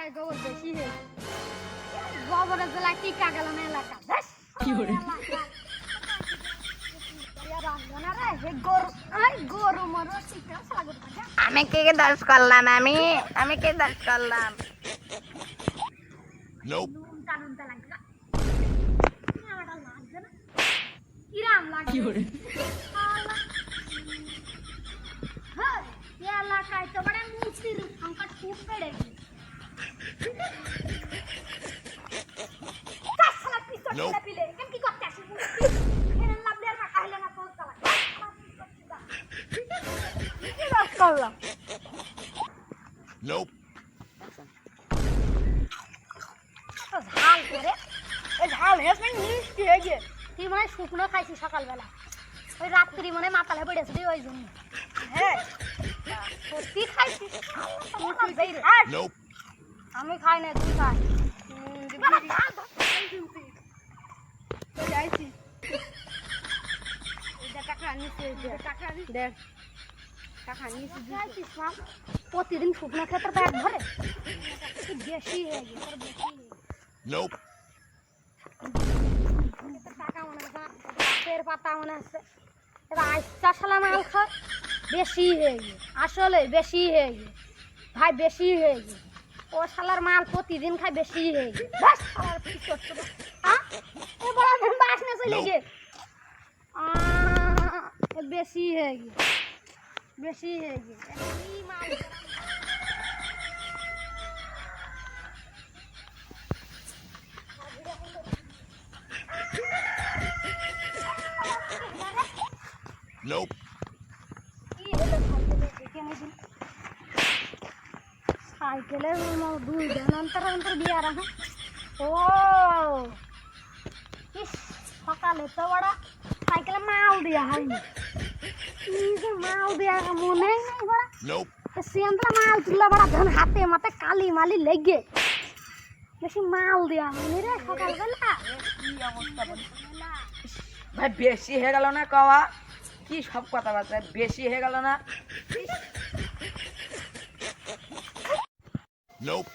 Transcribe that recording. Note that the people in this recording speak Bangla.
এলাকায় গোবর বেশি হয়েছে। গোবরের জেলায় টিকা গেল না এলাকা। কি করে আমি কি দোষ করলাম? আমি কি দোষ করলাম? এলাকায় তো বড় মুক্তির সংকট খুব বেড়ে গেছে। Nope. ঝাল করে ঝাল হেসে মিষ্টি হয়ে গিয়ে তুই মনে শুকনো খাইছিস সকালবেলা, ওই রাত্রি মনে মাতালে পড়েছে ওই জন্য। হ্যাঁ সত্যি খাইছিস? Nope. আমি খাই না, তুই খাই। প্রতিদিন শুকনো খেতে পেট ভরে? বেশি হয়ে গেছে, বেশি। Nope. টাকা মনে হচ্ছে গাছের পাতা মনে হচ্ছে এবার আইসা সালা মাল খায়, বেশি হয়ে গিয়ে আসলে বেশি হয়ে গিয়ে ভাই, বেশি হয়ে গিয়ে ও শালার মাল প্রতিদিন খায়, বেশি হয়ে গিয়ে বাস শালার পিছর তো এ বড় দিন বাস না চলে গিয়ে বেশি হয়ে গিয়ে, বেশি হয়ে গিয়ে এই মাল। Nope. সাইকেলের দুই দিন অন্তর অন্তর দিয়ে রাখা। ও সকালে তো বড় সাইকেলে মাল দেওয়া হয়নি, মাল দেওয়া মনে নেই বড়। Nope. সিয়ান্তরা মাল তুললে বড় ধন হাতে মাতে কালি মালি লেগে বেশি মাল দেওয়া হয়নি রে সকালবেলা। ভাই বেশি হয়ে গেল না কওয়া? কি সব কথাবার্তা বেশি হয়ে গেল না? Nope.